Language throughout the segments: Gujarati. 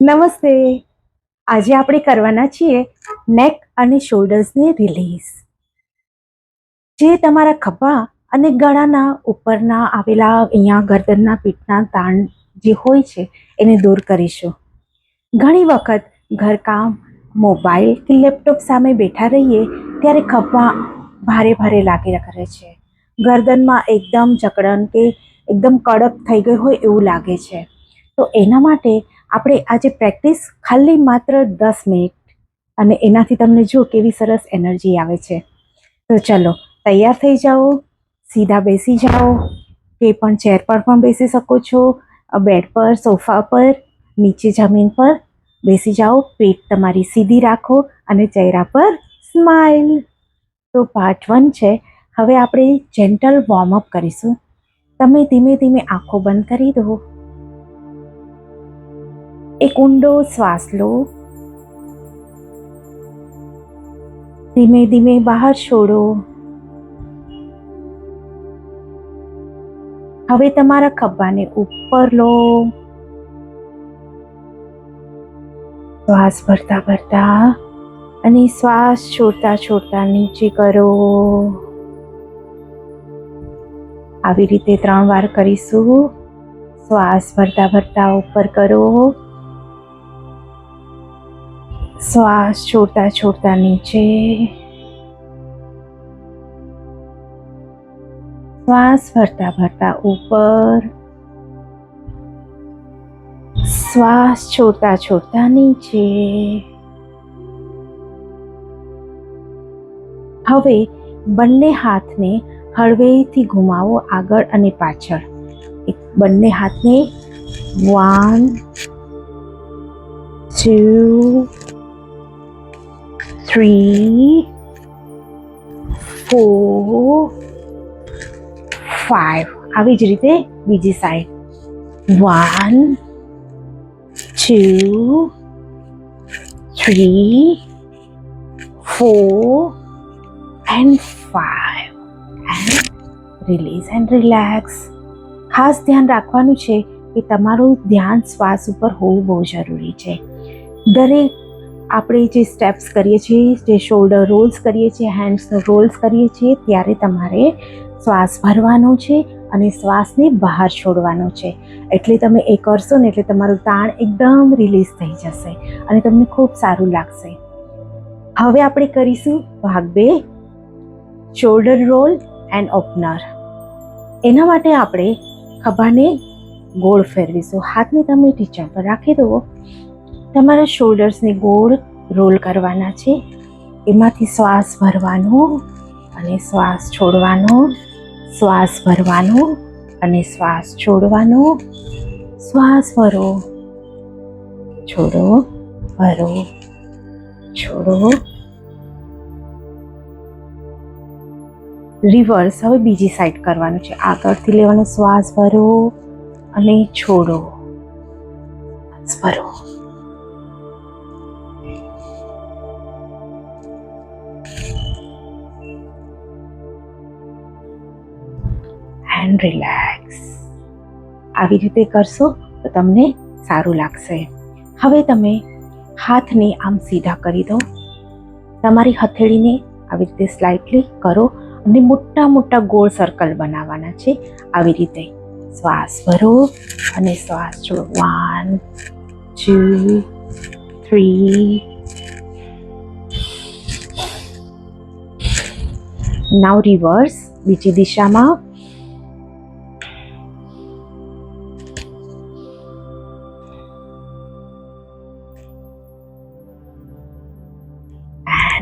નમસ્તે. આજે આપણે કરવાના છીએ નેક અને શોલ્ડર્સને રિલીઝ. જે તમારા ખભા અને ગળાના ઉપરના આવેલા અહીંયા ગરદનના પીઠના તાણ જે હોય છે એને દૂર કરીશું. ઘણી વખત ઘરકામ, મોબાઈલ કે લેપટોપ સામે બેઠા રહીએ ત્યારે ખભા ભારે ભારે લાગ્યા કરે છે. ગરદનમાં એકદમ જકડન કે એકદમ કડક થઈ ગઈ હોય એવું લાગે છે. તો એના માટે આપણે આજે પ્રેક્ટિસ ખાલી માત્ર 10 મિનિટ અને એનાથી તમને જો કેવી સરસ એનર્જી આવે છે. તો ચલો તૈયાર થઈ જાઓ, સીધા બેસી જાઓ, કે પણ ચેર પર પણ બેસી શકો છો, બેડ પર, સોફા પર, નીચે જમીન પર બેસી જાઓ. પેટ તમારી સીધી રાખો અને ચહેરા પર સ્માઈલ. તો પાર્ટ 1 છે. હવે આપણે જેન્ટલ વોર્મઅપ કરીશું. તમે ધીમે ધીમે આંખો બંધ કરી દો. એક ઊંડો શ્વાસ લો. ધીમે ધીમે બહાર છોડો. હવે તમારા ખભાને ઉપર લો. શ્વાસ ભરતા ભરતા અને શ્વાસ છોડતા છોડતા નીચે કરો. આવી રીતે 3 વાર કરીશું. શ્વાસ ભરતા ભરતા ઉપર કરો. શ્વાસ છોડતા છોડતા નીચે. શ્વાસ ભરતા ભરતા ઉપર. શ્વાસ છોડતા છોડતા નીચે. હવે બંને હાથને હળવેથી ઘુમાવો આગળ અને પાછળ. બંને હાથને 1 2 3 4 5. આવી જ રીતે બીજી side 1 2 3 4 and 5 and release and relax. ખાસ ધ્યાન રાખવાનું છે કે તમારું ધ્યાન શ્વાસ ઉપર હોવું બહુ જરૂરી છે. દરેક આપણે જે સ્ટેપ્સ કરીએ છીએ, જે શોલ્ડર રોલ્સ કરીએ છીએ, હેન્ડ્સ રોલ્સ કરીએ છીએ, ત્યારે તમારે શ્વાસ ભરવાનો છે અને શ્વાસને બહાર છોડવાનો છે. એટલે તમે એ કરશો ને એટલે તમારું તાણ એકદમ રિલીઝ થઈ જશે અને તમને ખૂબ સારું લાગશે. હવે આપણે કરીશું ભાગ 2, શોલ્ડર રોલ એન્ડ ઓપનર. એના માટે આપણે ખભાને ગોળ ફેરવીશું. હાથને તમે ટીચર પર રાખી દો. તમારા શોલ્ડર્સને ગોળ રોલ કરવાના છે. એમાંથી શ્વાસ ભરવાનો અને શ્વાસ છોડવાનો, શ્વાસ ભરવાનો અને શ્વાસ છોડવાનો. શ્વાસ ભરો, છોડો, ભરો, છોડો. રિવર્સ હવે બીજી સાઈડ કરવાનું છે. આગળથી લેવાનો શ્વાસ ભરો અને છોડો, શ્વાસ ભરો. And relax. આવી રીતે કરશો તો તમને સારું લાગશે. હવે તમે હાથને આમ સીધા કરી દો. તમારી હથેળીને આવી રીતે સ્લાઇટલી કરો અને મોટા મોટા ગોળ સર્કલ બનાવવાના છે. આવી રીતે શ્વાસ ભરો અને શ્વાસ છોડો. 1 2 3. નાઉ રિવર્સ બીજી દિશામાં.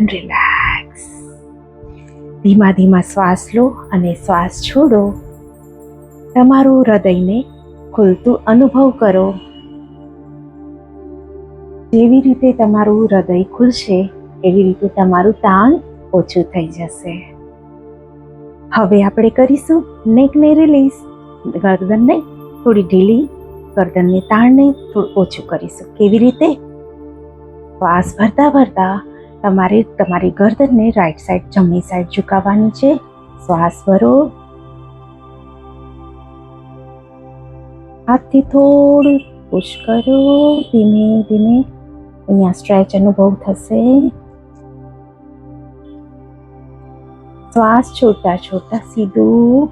And relax. ધીમા ધીમા શ્વાસ લો અને શ્વાસ છોડો. તમારું હૃદયને ખુલતું અનુભવ કરો. જેવી રીતે તમારું હૃદય ખુલશે એવી રીતે તમારું તાણ ઓછું થઈ જશે. હવે આપણે કરીશું નેકને રિલીઝ. ગરદનને થોડી ઢીલી, ગરદનને તાણને થોડું ઓછું કરીશું. કેવી રીતે? શ્વાસ ભરતા ભરતા તમારે તમારી ગરદનને રાઈટ સાઈડ, જમણી સાઈડ ઝુકાવવાની છે. શ્વાસ ભરો. હાથથી થોડું પુશ કરો. ધીમે ધીમે અહીંયા સ્ટ્રેચ અનુભવ થશે. શ્વાસ છોડતા છોડતા સીધું.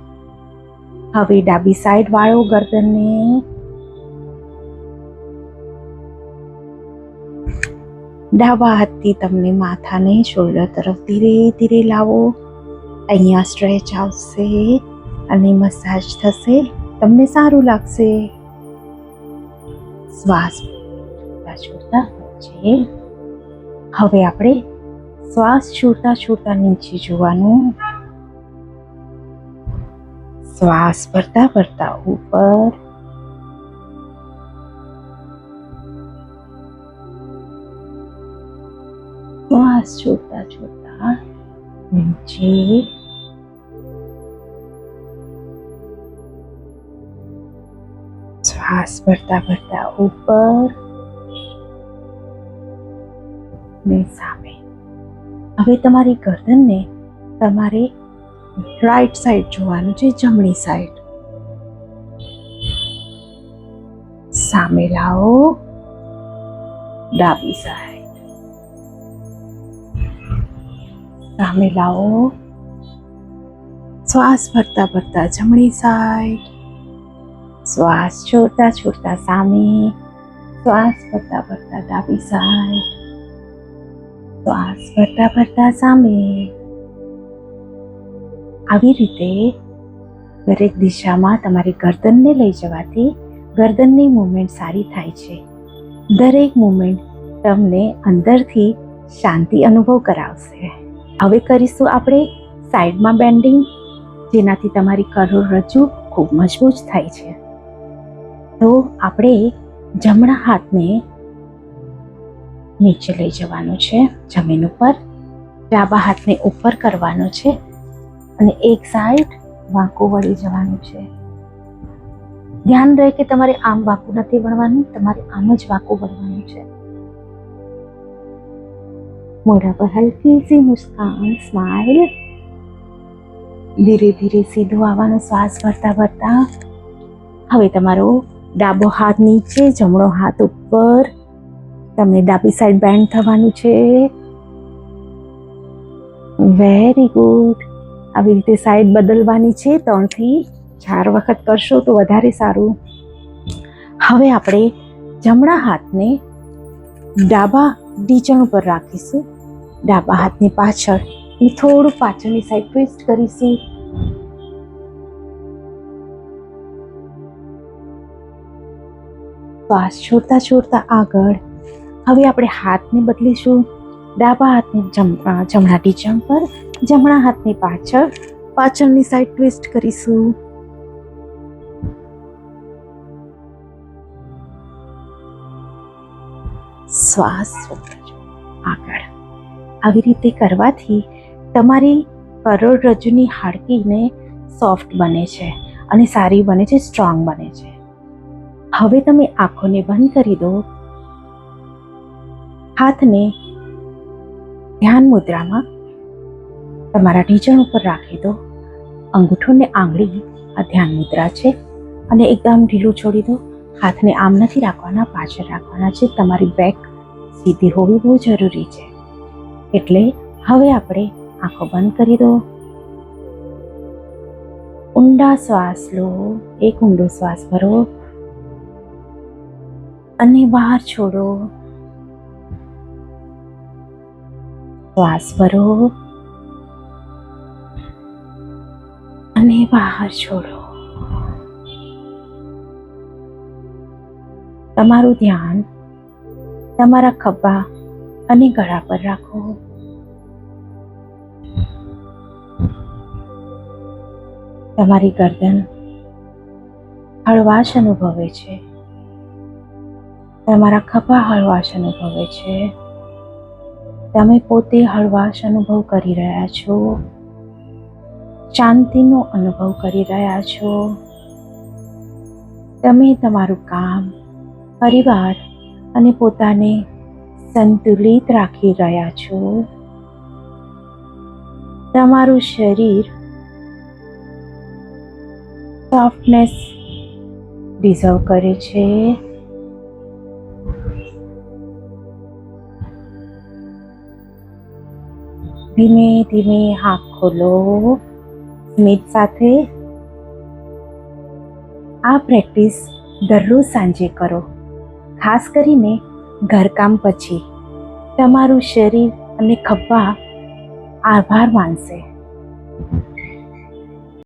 હવે ડાબી સાઈડ વાળો ગરદનને. ડાબા હાથથી તમને માથાને શોલ્ડર તરફ ધીરે ધીરે લાવો. અહીંયા સ્ટ્રેચ આવશે અને મસાજ થશે. તમને સારું લાગશે. શ્વાસ છોડતા વચ્ચે. હવે આપણે શ્વાસ છોડતા છોડતા નીચે જોવાનું. શ્વાસ ભરતા ભરતા ઉપર. શ્વાસ છોડતા છોડતા નીચે. શ્વાસ ભરતા ભરતા ઉપર ને સામે. હવે તમારી ગરદનને તમારે રાઈટ સાઈડ જોવાનું છે, જમણી સાઈડ. સામે લાવો. ડાબી સાઈડ. સામે લાવો. શ્વાસ ભરતા ભરતા જમણી સાઈડ. શ્વાસ છોડતા છોડતા સામે. શ્વાસ ભરતા ભરતા ડાબી સાઈડ. શ્વાસ ભરતા ભરતા સામે. આવી રીતે દરેક દિશામાં તમારી ગરદનને લઈ જવાથી ગરદનની મૂવમેન્ટ સારી થાય છે. દરેક મૂવમેન્ટ તમને અંદરથી શાંતિ અનુભવ કરાવશે. હવે કરીશું આપણે સાઈડમાં બેન્ડિંગ, જેનાથી તમારી કરોડરજ્જુ ખૂબ મજબૂત થાય છે. તો આપણે જમણા હાથને નીચે લઈ જવાનું છે જમીન ઉપર. ડાબા હાથને ઉપર કરવાનો છે અને એક સાઈડ વાંકું વળી જવાનું છે. ધ્યાન રહે કે તમારે આમ વાંકું નથી વળવાનું, તમારે આમ જ વાંકું વળવાનું છે. મોઢા પર હલકી સી મુસ્કાન, સ્માઇલ. ધીરે ધીરે સીધો આવવાનો શ્વાસ ભરતા ભરતા. હવે તમારો ડાબો હાથ નીચે, જમણો હાથ ઉપર. તમને ડાબી સાઈડ બેન્ડ થવાનું છે. Very good. આવી રીતે સાઈડ બદલવાની છે. 3 થી 4 વખત કરશો તો વધારે સારું. હવે આપણે જમણા હાથને ડાબા ઢીંચણ ઉપર રાખીશું. ડાબા હાથની પાછળ થોડું પાછળની સાઈડ ટ્વિસ્ટ કરીશું. શ્વાસ છોડતા છોડતા આગળ. હવે આપણે હાથને બદલીશું. ડાબા હાથને જમણા ઢીંચણ પર, જમણા હાથની પાછળ, પાછળની સાઈડ ટ્વિસ્ટ કરીશું. શ્વાસ આગળ. આવી રીતે કરવાથી તમારી કરોડરજ્જુની હાડકીને સોફ્ટ બને છે અને સારી બને છે, સ્ટ્રોંગ બને છે. હવે તમે આંખોને બંધ કરી દો. હાથને ધ્યાન મુદ્રામાં તમારા ઢીંચણ ઉપર રાખી દો. અંગૂઠો ને આંગળી આ ધ્યાન મુદ્રા છે અને એકદમ ઢીલું છોડી દો. હાથને આમ નથી રાખવાના, પાછળ રાખવાના છે. તમારી બેક સીધી હોવી બહુ જરૂરી છે. એટલે હવે આપણે આંખો બંધ કરી દો. ઊંડા શ્વાસ લો. એક ઊંડો શ્વાસ ભરો અને બહાર છોડો. શ્વાસ ભરો અને બહાર છોડો. તમારું ધ્યાન તમારા ખભા અને ગળા પર રાખો. તમારી ગરદન હળવાશ અનુભવે છે. તમારા ખભા હળવાશ અનુભવે છે. તમે પોતે હળવાશ અનુભવ કરી રહ્યા છો. શાંતિનો અનુભવ કરી રહ્યા છો. તમે તમારું કામ, પરિવાર અને પોતાને સંતુલિત રાખી રહ્યા છો. તમારું શરીર સોફ્ટનેસ ડિઝર્વ કરે છે. ધીમે ધીમે આંખ ખોલો. સ્મિત સાથે આ પ્રેક્ટિસ દરરોજ સાંજે કરો. ખાસ કરીને ઘરકામ પછી તમારું શરીર અને ખભા આભાર માનશે.